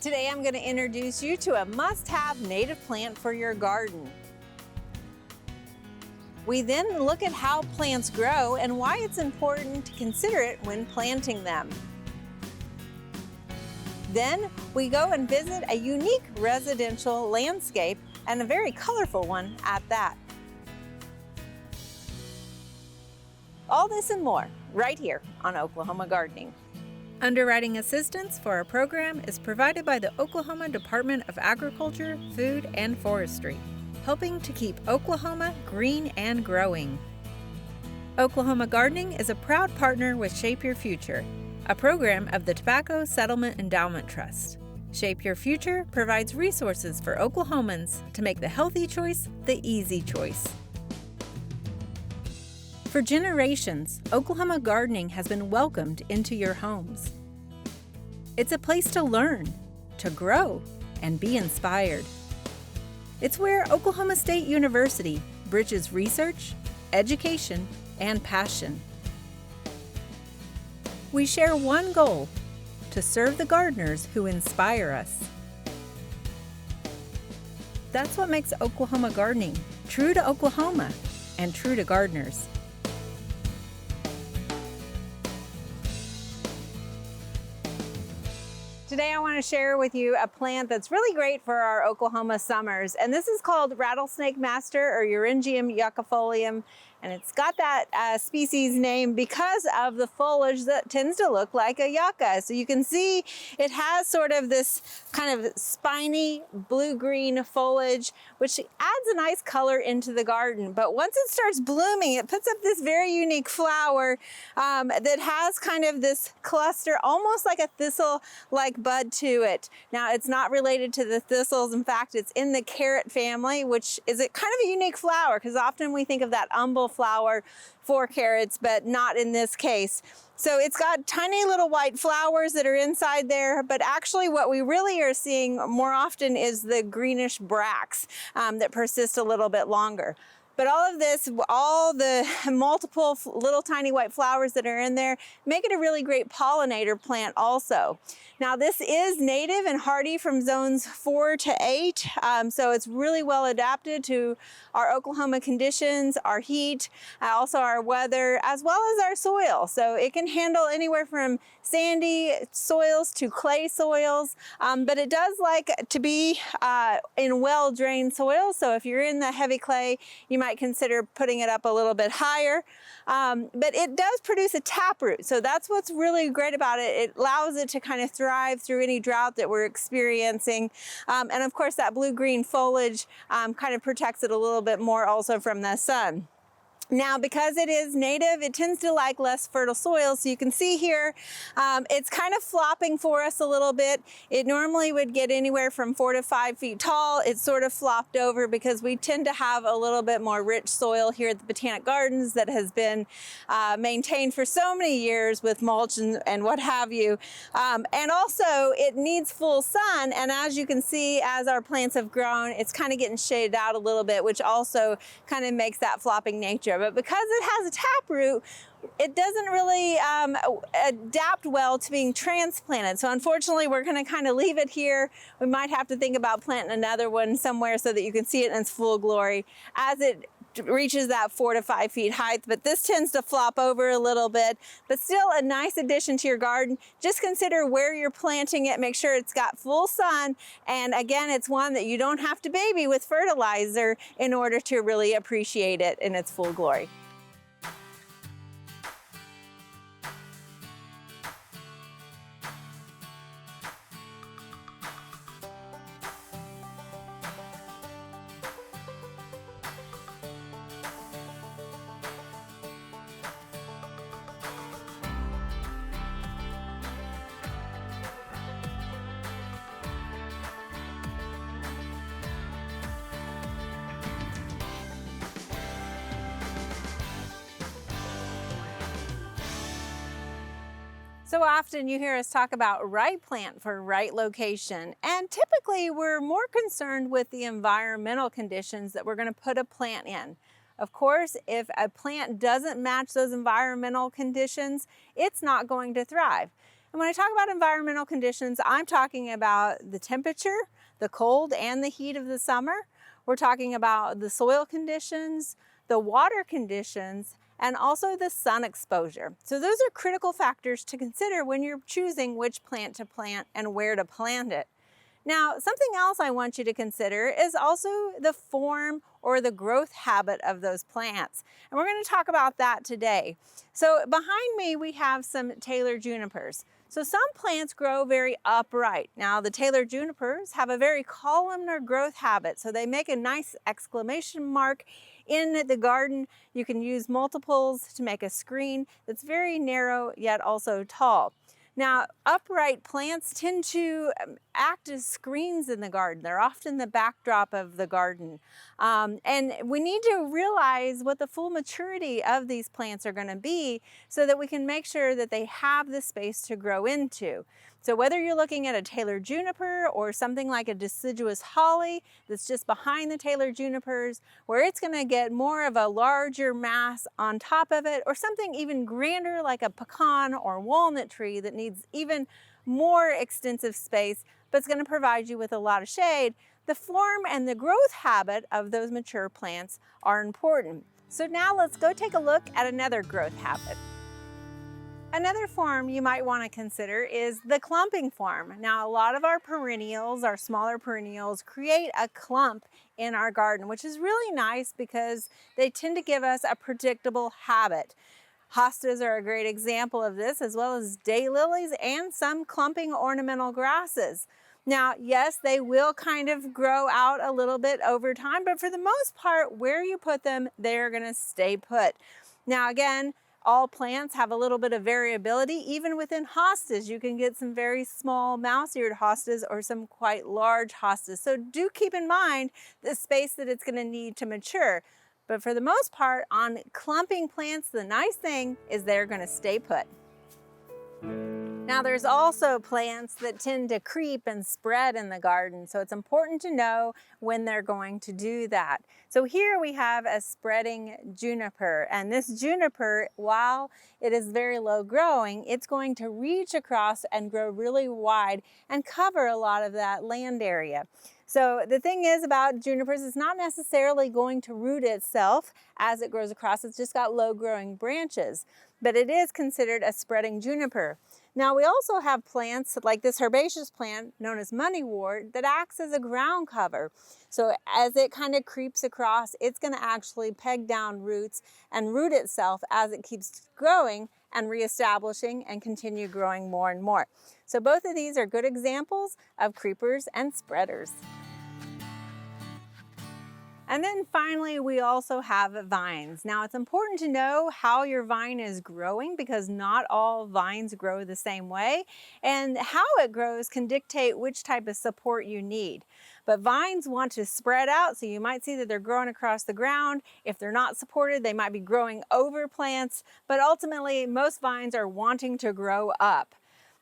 Today I'm going to introduce you to a must-have native plant for your garden. We then look at how plants grow and why it's important to consider it when planting them. Then we go and visit a unique residential landscape, and a very colorful one at that. All this and more right here on Oklahoma Gardening. Underwriting assistance for our program is provided by the Oklahoma Department of Agriculture, Food, and Forestry, helping to keep Oklahoma green and growing. Oklahoma Gardening is a proud partner with Shape Your Future, a program of the Tobacco Settlement Endowment Trust. Shape Your Future provides resources for Oklahomans to make the healthy choice the easy choice. For generations, Oklahoma Gardening has been welcomed into your homes. It's a place to learn, to grow, and be inspired. It's where Oklahoma State University bridges research, education, and passion. We share one goal: to serve the gardeners who inspire us. That's what makes Oklahoma Gardening true to Oklahoma and true to gardeners. Today I want to share with you a plant that's really great for our Oklahoma summers, and this is called Rattlesnake Master, or Eryngium yuccafolium, and it's got that species name because of the foliage that tends to look like a yucca. So you can see it has sort of this kind of spiny blue-green foliage, which adds a nice color into the garden. But once it starts blooming, it puts up this very unique flower that has kind of this cluster, almost like a thistle-like bud to it. Now, it's not related to the thistles. In fact, it's in the carrot family, which is a kind of a unique flower, because often we think of that umbel flower for carrots, but not in this case. So it's got tiny little white flowers that are inside there, but actually what we really are seeing more often is the greenish bracts that persist a little bit longer. But all of this, all the multiple little tiny white flowers that are in there, make it a really great pollinator plant also. Now, this is native and hardy from zones 4 to 8, so it's really well adapted to our Oklahoma conditions, our heat, also our weather, as well as our soil. So it can handle anywhere from sandy soils to clay soils, but it does like to be in well-drained soil. So if you're in the heavy clay, you might consider putting it up a little bit higher. But it does produce a taproot, so that's what's really great about it. It allows it to kind of thrive through any drought that we're experiencing. And of course, that blue-green foliage kind of protects it a little bit more also from the sun. Now, because it is native, it tends to like less fertile soil. So you can see here, it's kind of flopping for us a little bit. It normally would get anywhere from 4 to 5 feet tall. It's sort of flopped over because we tend to have a little bit more rich soil here at the Botanic Gardens that has been maintained for so many years with mulch and what have you. And also it needs full sun. And as you can see, as our plants have grown, it's kind of getting shaded out a little bit, which also kind of makes that flopping nature. But because it has a taproot, it doesn't really adapt well to being transplanted. So unfortunately, we're going to kind of leave it here. We might have to think about planting another one somewhere so that you can see it in its full glory as it reaches that 4 to 5 feet height. But this tends to flop over a little bit, but still a nice addition to your garden. Just consider where you're planting it. Make sure it's got full sun. And again, it's one that you don't have to baby with fertilizer in order to really appreciate it in its full glory. So often you hear us talk about right plant for right location, and typically we're more concerned with the environmental conditions that we're going to put a plant in. Of course, if a plant doesn't match those environmental conditions, it's not going to thrive. And when I talk about environmental conditions, I'm talking about the temperature, the cold and the heat of the summer. We're talking about the soil conditions, the water conditions, and also the sun exposure. So those are critical factors to consider when you're choosing which plant to plant and where to plant it. Now, something else I want you to consider is also the form or the growth habit of those plants. And we're going to talk about that today. So behind me, we have some Taylor junipers. So some plants grow very upright. Now, the Taylor junipers have a very columnar growth habit. So they make a nice exclamation mark in the garden. You can use multiples to make a screen that's very narrow yet also tall. Now, upright plants tend to act as screens in the garden. They're often the backdrop of the garden. And we need to realize what the full maturity of these plants are going to be so that we can make sure that they have the space to grow into. So whether you're looking at a Taylor juniper or something like a deciduous holly that's just behind the Taylor junipers, where it's going to get more of a larger mass on top of it, or something even grander like a pecan or walnut tree that needs even more extensive space, but it's going to provide you with a lot of shade, the form and the growth habit of those mature plants are important. So now let's go take a look at another growth habit. Another form you might want to consider is the clumping form. Now, a lot of our perennials, our smaller perennials, create a clump in our garden, which is really nice because they tend to give us a predictable habit. Hostas are a great example of this, as well as daylilies and some clumping ornamental grasses. Now, yes, they will kind of grow out a little bit over time, but for the most part, where you put them, they're going to stay put. Now, again, all plants have a little bit of variability. Even within hostas, you can get some very small mouse-eared hostas or some quite large hostas. So do keep in mind the space that it's going to need to mature. But for the most part, on clumping plants, the nice thing is they're going to stay put. Now, there's also plants that tend to creep and spread in the garden, so it's important to know when they're going to do that. So here we have a spreading juniper, and this juniper, while it is very low growing, it's going to reach across and grow really wide and cover a lot of that land area. So the thing is about junipers, it's not necessarily going to root itself as it grows across. It's just got low growing branches, but it is considered a spreading juniper. Now, we also have plants like this herbaceous plant known as moneywort that acts as a ground cover. So as it kind of creeps across, it's going to actually peg down roots and root itself as it keeps growing and reestablishing and continue growing more and more. So both of these are good examples of creepers and spreaders. And then finally, we also have vines. Now, it's important to know how your vine is growing because not all vines grow the same way, and how it grows can dictate which type of support you need. But vines want to spread out, so you might see that they're growing across the ground. If they're not supported, they might be growing over plants, but ultimately, most vines are wanting to grow up.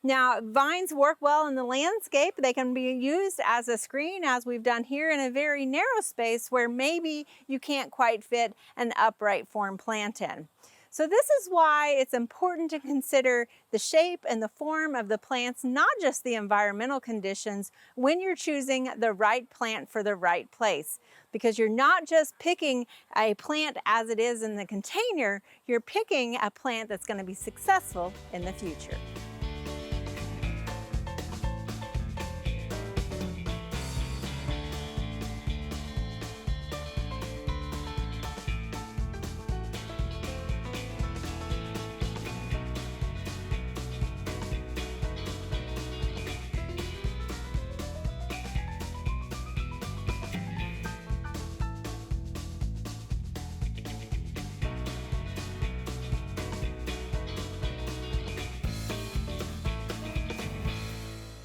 Now, vines work well in the landscape. They can be used as a screen, as we've done here, in a very narrow space where maybe you can't quite fit an upright form plant in. So this is why it's important to consider the shape and the form of the plants, not just the environmental conditions, when you're choosing the right plant for the right place. Because you're not just picking a plant as it is in the container, you're picking a plant that's going to be successful in the future.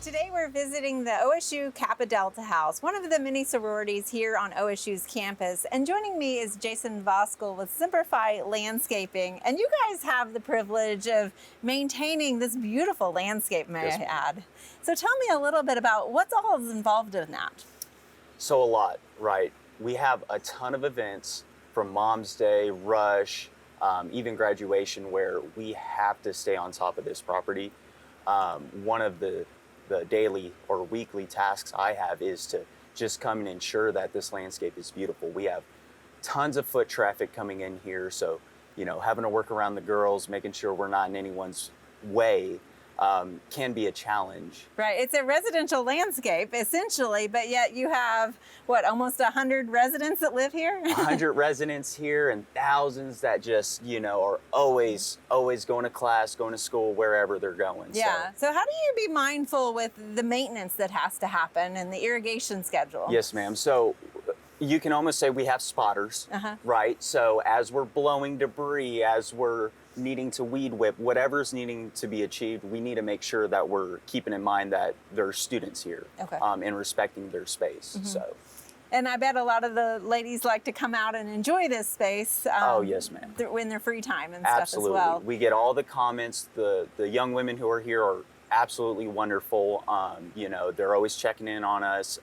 Today we're visiting the OSU Kappa Delta house, one of the many sororities here on OSU's campus. And joining me is Jason Voskuhl with Semper Fi Landscaping. And you guys have the privilege of maintaining this beautiful landscape, may I add. So tell me a little bit about what's all is involved in that. So a lot, right? We have a ton of events from Mom's Day, Rush, even graduation, where we have to stay on top of this property. one of the daily or weekly tasks I have is to just come and ensure that this landscape is beautiful. We have tons of foot traffic coming in here, so having to work around the girls, making sure we're not in anyone's way, can be a challenge. Right. It's a residential landscape, essentially, but yet you have, what, almost 100 residents that live here? 100 residents here and thousands that just, are always going to class, going to school, wherever they're going. Yeah. So how do you be mindful with the maintenance that has to happen and the irrigation schedule? Yes, ma'am. So you can almost say we have spotters, right? So as we're blowing debris, as we're needing to weed whip, whatever's needing to be achieved, we need to make sure that we're keeping in mind that there's students here, and respecting their space. So. And I bet a lot of the ladies like to come out and enjoy this space. Oh, yes, ma'am. In their free time and Absolutely. stuff as well. We get all the comments. The young women who are here are absolutely wonderful. They're always checking in on us,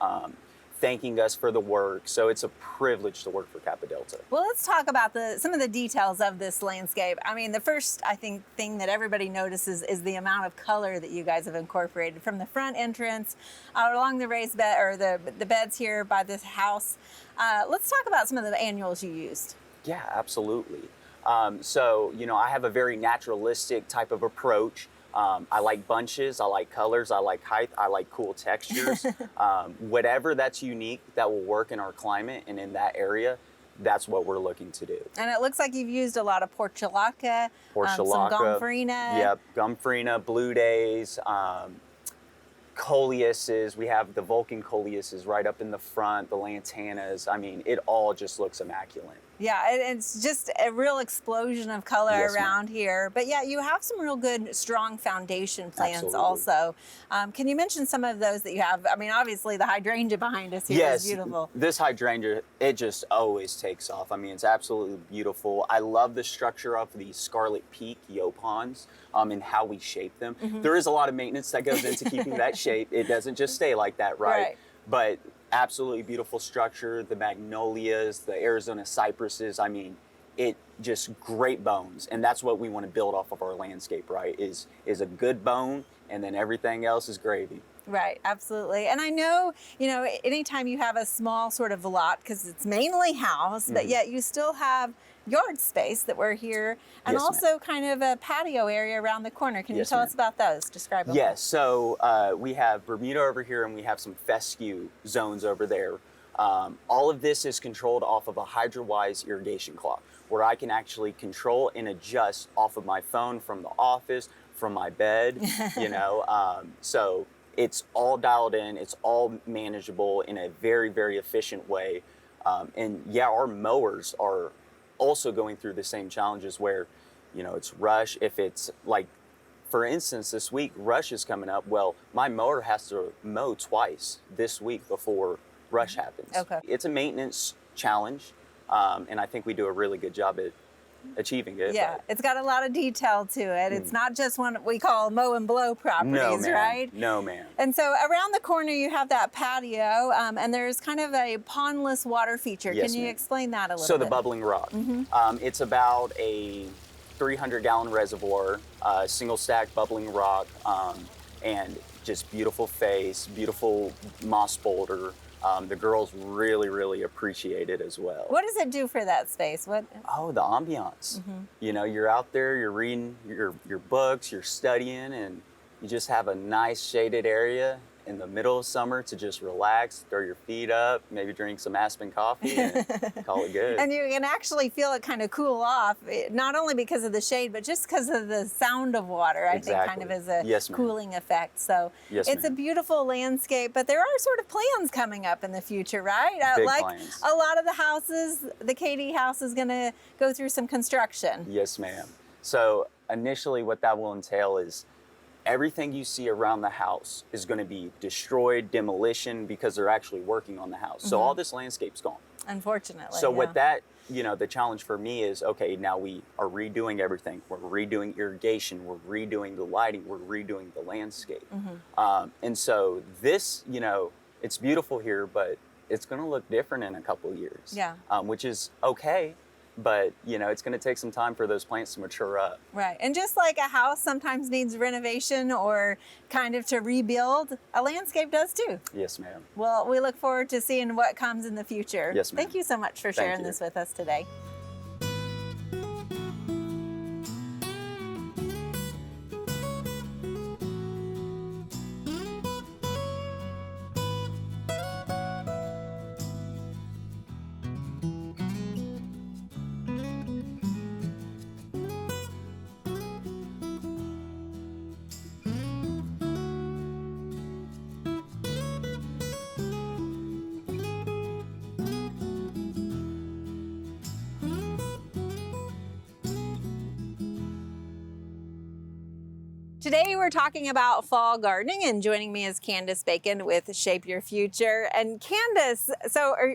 thanking us for the work. So it's a privilege to work for Kappa Delta. Well, let's talk about some of the details of this landscape. I mean, the first, I think, thing that everybody notices is the amount of color that you guys have incorporated from the front entrance along the raised bed, or the beds here by this house. Let's talk about some of the annuals you used. Yeah, absolutely. I have a very naturalistic type of approach. I like bunches, I like colors, I like height, I like cool textures. Whatever that's unique that will work in our climate and in that area, that's what we're looking to do. And it looks like you've used a lot of portulaca, some gomphrena. Yep, gomphrena, blue days, coleuses. We have the Vulcan coleuses right up in the front, the lantanas. I mean, it all just looks immaculate. Yeah, it's just a real explosion of color around here. But yeah, you have some real good, strong foundation plants also. Can you mention some of those that you have? I mean, obviously the hydrangea behind us here is beautiful. This hydrangea, it just always takes off. I mean, it's absolutely beautiful. I love the structure of the Scarlet Peak Yopons and how we shape them. There is a lot of maintenance that goes into keeping that shape. It doesn't just stay like that, right? But absolutely beautiful structure, the magnolias, the Arizona cypresses. I mean, it just great bones. And that's what we want to build off of our landscape, right? Is a good bone, and then everything else is gravy. Right, absolutely. And I know, anytime you have a small sort of lot, because it's mainly house, but yet you still have yard space that we're here, and also kind of a patio area around the corner. Can you tell us about those? Describe them. Yes, so we have Bermuda over here, and we have some fescue zones over there. All of this is controlled off of a HydroWise irrigation clock, where I can actually control and adjust off of my phone from the office, from my bed, so it's all dialed in, it's all manageable in a very, very efficient way. Our mowers are also going through the same challenges where, it's rush. If it's like, for instance, this week, rush is coming up. Well, my mower has to mow twice this week before rush happens. Okay. It's a maintenance challenge, and I think we do a really good job at achieving it. Yeah, it's got a lot of detail to it. It's not just one we call mow and blow properties, right? No, ma'am. And so around the corner you have that patio, and there's kind of a pondless water feature. Can you explain that a little bit? So the bubbling rock. It's about a 300-gallon reservoir, single stack bubbling rock, and just beautiful face, beautiful moss boulder. The girls really, really appreciate it as well. What does it do for that space? Oh, the ambiance. You're out there, you're reading your books, you're studying, and you just have a nice shaded area in the middle of summer to just relax, throw your feet up, maybe drink some Aspen coffee, and call it good. And you can actually feel it kind of cool off, not only because of the shade, but just because of the sound of water, I think kind of is a cooling effect. So it's a beautiful landscape, but there are sort of plans coming up in the future, right? Big like plans. A lot of the houses, the KD house is going to go through some construction. Yes, ma'am. So initially what that will entail is everything you see around the house is going to be destroyed, demolition, because they're actually working on the house. So all this landscape's gone. Unfortunately. So with that, the challenge for me is, okay, now we are redoing everything. We're redoing irrigation. We're redoing the lighting. We're redoing the landscape. And so this, it's beautiful here, but it's going to look different in a couple of years. Yeah. Which is okay. but you know, it's going to take some time for those plants to mature up. Right. And just like a house sometimes needs renovation or kind of to rebuild, a landscape does too. Yes, ma'am. Well, we look forward to seeing what comes in the future. Yes, ma'am. Thank you so much for sharing this with us today. Today we're talking about fall gardening, and joining me is Candace Bacon with Shape Your Future. And Candace,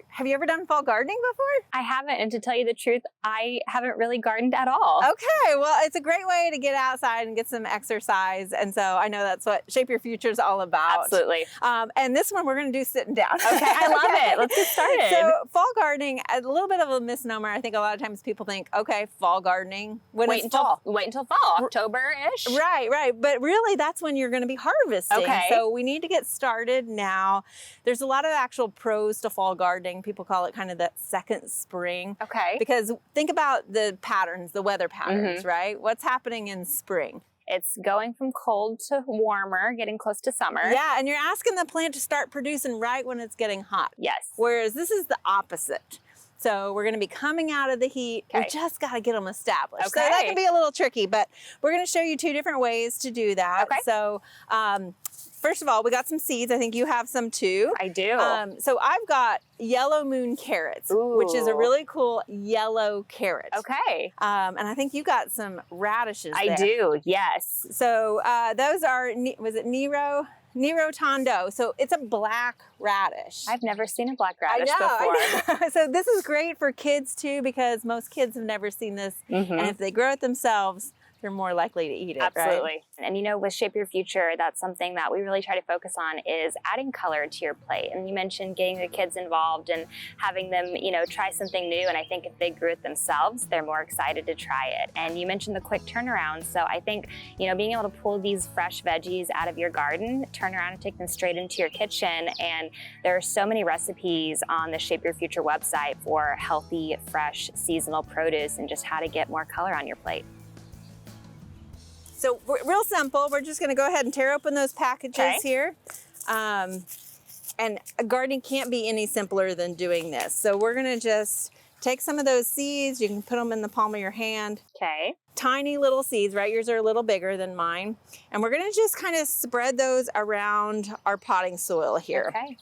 have you ever done fall gardening before? I haven't, and to tell you the truth, I haven't really gardened at all. Okay, well, it's a great way to get outside and get some exercise, and so I know that's what Shape Your Future is all about. Absolutely. And this one we're going to do sitting down. Okay, I love it. Let's get started. So fall gardening, a little bit of a misnomer. I think a lot of times people think, okay, fall gardening, wait until fall, October-ish. Right. But really, that's when you're going to be harvesting. Okay. So we need to get started now. There's a lot of actual pros to fall gardening. People call it kind of that second spring. Okay. Because think about the patterns, the weather patterns, right? What's happening in spring? It's going from cold to warmer, getting close to summer. Yeah, and you're asking the plant to start producing right when it's getting hot. Yes. Whereas this is the opposite. So we're going to be coming out of the heat. Okay. We just got to get them established. Okay. So that can be a little tricky, but we're going to show you two different ways to do that. Okay. So first of all, we got some seeds. I think you have some too. I do. So I've got yellow moon carrots, which is a Ooh. really cool yellow carrot. Okay. And I think you got some radishes I there. do, yes. So those are, was it Nero Tondo. So it's a black radish. I've never seen a black radish before. I know. So this is great for kids too, because most kids have never seen this. And if they grow it themselves, they're more likely to eat it. Absolutely. Right? And you know, with Shape Your Future, that's something that we really try to focus on is adding color to your plate. And you mentioned getting the kids involved and having them, you know, try something new. And I think if they grew it themselves, they're more excited to try it. And you mentioned the quick turnaround. So I think, you know, being able to pull these fresh veggies out of your garden, turn around and take them straight into your kitchen. And there are so many recipes on the Shape Your Future website for healthy, fresh, seasonal produce and just how to get more color on your plate. So real simple. We're just going to go ahead and tear open those packages here. And gardening can't be any simpler than doing this. So we're going to just take some of those seeds. You can put them in the palm of your hand. Okay. Tiny little seeds, right? Yours are a little bigger than mine. And we're going to just kind of spread those around our potting soil here. Okay.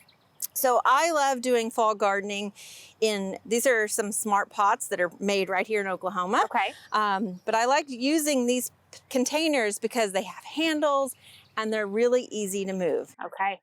So I love doing fall gardening these are some smart pots that are made right here in Oklahoma. Okay. But I like using these containers because they have handles and they're really easy to move. Okay.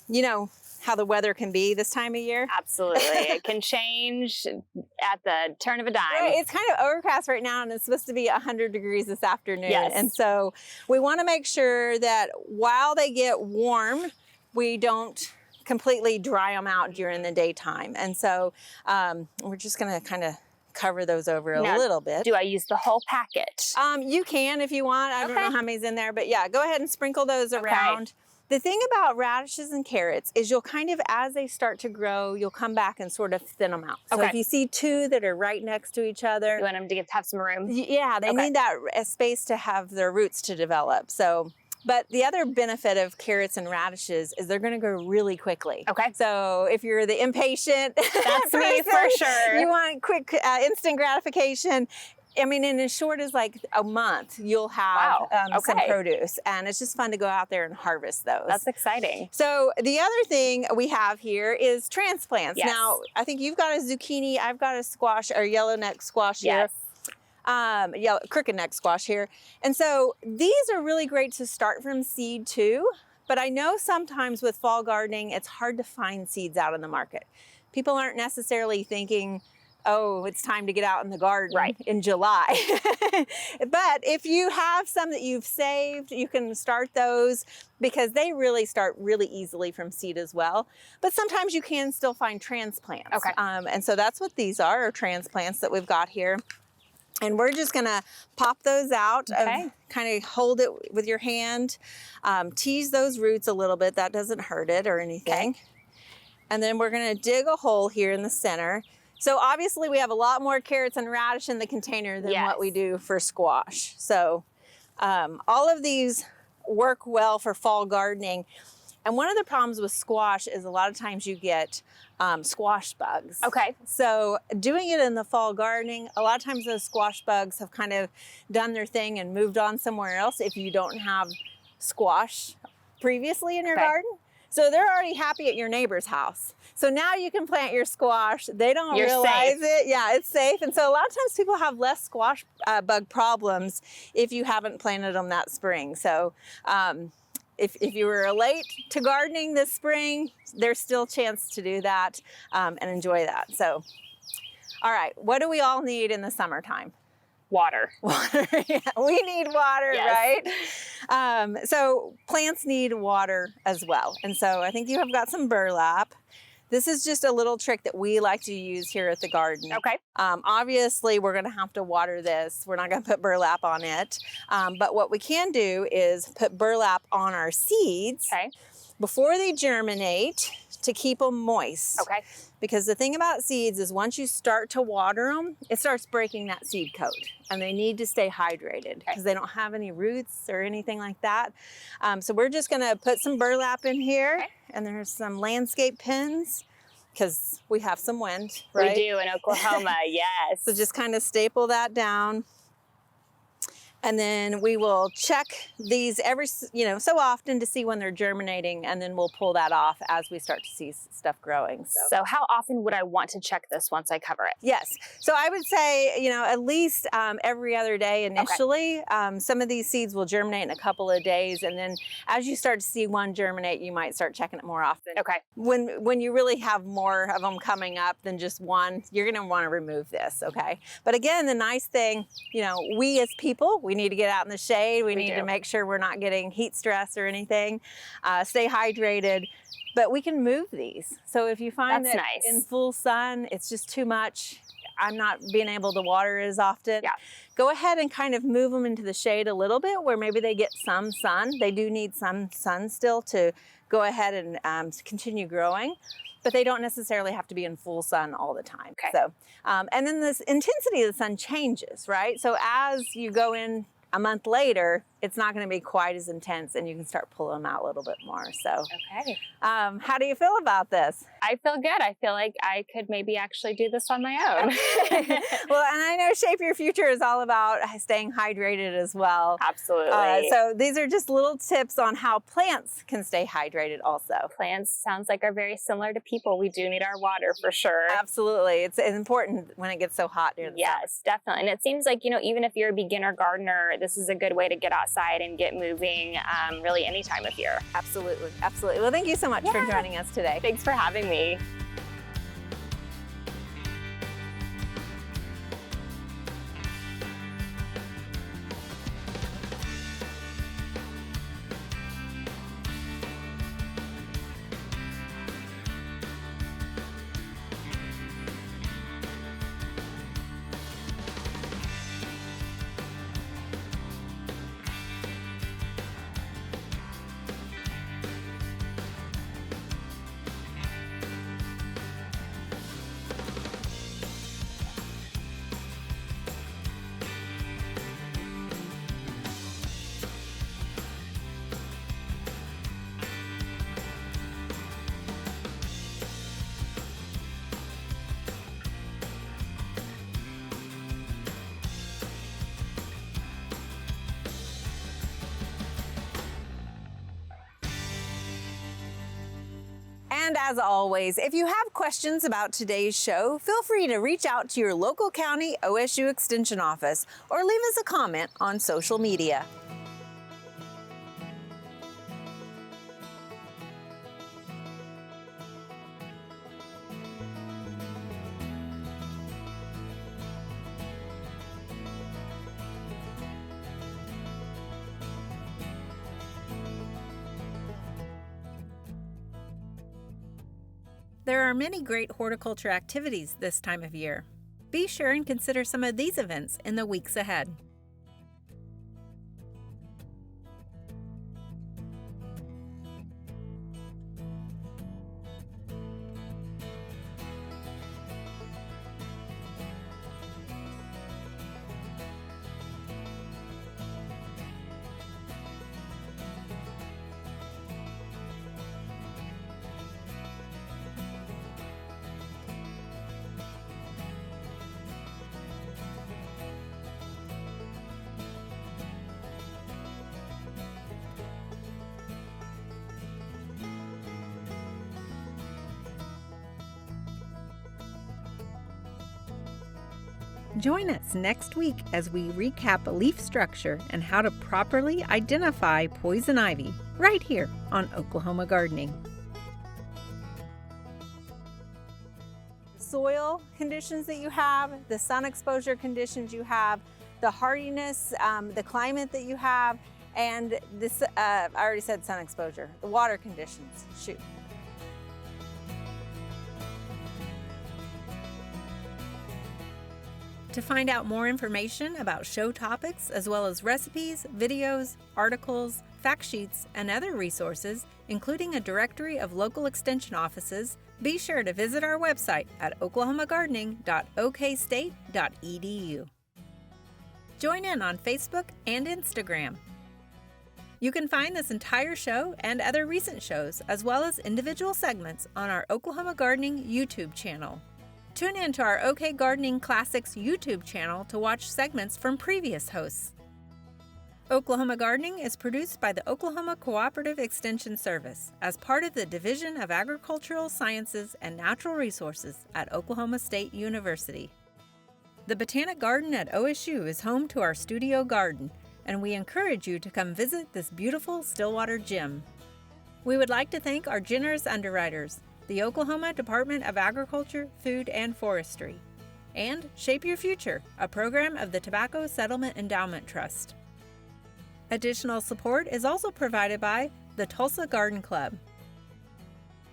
You know how the weather can be this time of year? Absolutely. It can change at the turn of a dime. Right. It's kind of overcast right now, and it's supposed to be 100 degrees this afternoon. Yes. And so we want to make sure that while they get warm, we don't completely dry them out during the daytime. And so we're just going to kind of cover those over a little bit. Do I use the whole packet? You can if you want. I don't know how many's in there, but yeah, go ahead and sprinkle those around. The thing about radishes and carrots is you'll kind of, as they start to grow, you'll come back and sort of thin them out. So if you see two that are right next to each other. You want them to have some room? Yeah, they need that space to have their roots to develop. So. But the other benefit of carrots and radishes is they're going to grow really quickly. Okay. So if you're the impatient that's me for sure. You want quick, instant gratification. I mean, in as short as like a month, you'll have some produce, and it's just fun to go out there and harvest those. That's exciting. So the other thing we have here is transplants. Yes. Now, I think you've got a zucchini, I've got a squash or yellow neck squash here. Yellow crooked neck squash here. And so these are really great to start from seed too, but I know sometimes with fall gardening, it's hard to find seeds out in the market. People aren't necessarily thinking, oh, it's time to get out in the garden Right. in July. But if you have some that you've saved, you can start those because they really start really easily from seed as well. But sometimes you can still find transplants. Okay. And so that's what these are transplants that we've got here. And we're just gonna pop those out, Okay. kind of hold it with your hand, tease those roots a little bit. That doesn't hurt it or anything. Okay. And then we're gonna dig a hole here in the center. So obviously we have a lot more carrots and radish in the container than what we do for squash. So all of these work well for fall gardening. And one of the problems with squash is a lot of times you get squash bugs. Okay. So doing it in the fall gardening, a lot of times those squash bugs have kind of done their thing and moved on somewhere else if you don't have squash previously in your garden. So they're already happy at your neighbor's house. So now you can plant your squash. They don't realize it. Yeah, it's safe. And so a lot of times people have less squash bug problems if you haven't planted them that spring. So if you were late to gardening this spring, there's still a chance to do that and enjoy that. So, all right, what do we all need in the summertime? Water. Water. Yeah, we need water, Yes. right? So plants need water as well. And so I think you have got some burlap. This is just a little trick that we like to use here at the garden. Okay. Obviously, we're going to have to water this. We're not going to put burlap on it. But what we can do is put burlap on our seeds before they germinate to keep them moist. Okay. Because the thing about seeds is once you start to water them, it starts breaking that seed coat. And they need to stay hydrated because they don't have any roots or anything like that. So we're just going to put some burlap in here. Okay. And there's some landscape pins because we have some wind, right? We do in Oklahoma, yes. So just kind of staple that down. And then we will check these every, so often to see when they're germinating, and then we'll pull that off as we start to see stuff growing. So how often would I want to check this once I cover it? Yes. So I would say, at least every other day initially. Some of these seeds will germinate in a couple of days. And then as you start to see one germinate, you might start checking it more often. Okay. When you really have more of them coming up than just one, you're going to want to remove this, okay? But again, the nice thing, we as people, we need to get out in the shade. We need to make sure we're not getting heat stress or anything. Stay hydrated. But we can move these. So if you find that in full sun, it's just too much, I'm not being able to water as often, go ahead and kind of move them into the shade a little bit where maybe they get some sun. They do need some sun still to go ahead and continue growing, but they don't necessarily have to be in full sun all the time. Okay. So, and then this intensity of the sun changes, right? So as you go in a month later, it's not going to be quite as intense and you can start pulling them out a little bit more. So, how do you feel about this? I feel good. I feel like I could maybe actually do this on my own. Well, and I know Shape Your Future is all about staying hydrated as well. Absolutely. So these are just little tips on how plants can stay hydrated also. Plants sounds like are very similar to people. We do need our water for sure. Absolutely. It's important when it gets so hot during the summer. Yes, definitely. And it seems like, even if you're a beginner gardener, this is a good way to get outside and get moving really any time of year. Absolutely. Absolutely. Well, thank you so much for joining us today. Thanks for having me. And as always, if you have questions about today's show, feel free to reach out to your local county OSU Extension office or leave us a comment on social media. There are many great horticulture activities this time of year. Be sure and consider some of these events in the weeks ahead. Join us next week as we recap leaf structure and how to properly identify poison ivy right here on Oklahoma Gardening. Soil conditions that you have, the sun exposure conditions you have, the hardiness, the climate that you have, and this, I already said sun exposure, the water conditions, shoot. To find out more information about show topics, as well as recipes, videos, articles, fact sheets, and other resources, including a directory of local extension offices, be sure to visit our website at oklahomagardening.okstate.edu. Join in on Facebook and Instagram. You can find this entire show and other recent shows, as well as individual segments, on our Oklahoma Gardening YouTube channel. Tune in to our OK Gardening Classics YouTube channel to watch segments from previous hosts. Oklahoma Gardening is produced by the Oklahoma Cooperative Extension Service as part of the Division of Agricultural Sciences and Natural Resources at Oklahoma State University. The Botanic Garden at OSU is home to our studio garden, and we encourage you to come visit this beautiful Stillwater gem. We would like to thank our generous underwriters, the Oklahoma Department of Agriculture, Food, and Forestry, and Shape Your Future, a program of the Tobacco Settlement Endowment Trust. Additional support is also provided by the Tulsa Garden Club,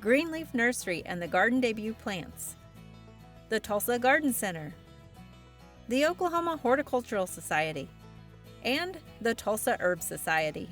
Greenleaf Nursery and the Garden Debut Plants, the Tulsa Garden Center, the Oklahoma Horticultural Society, and the Tulsa Herb Society.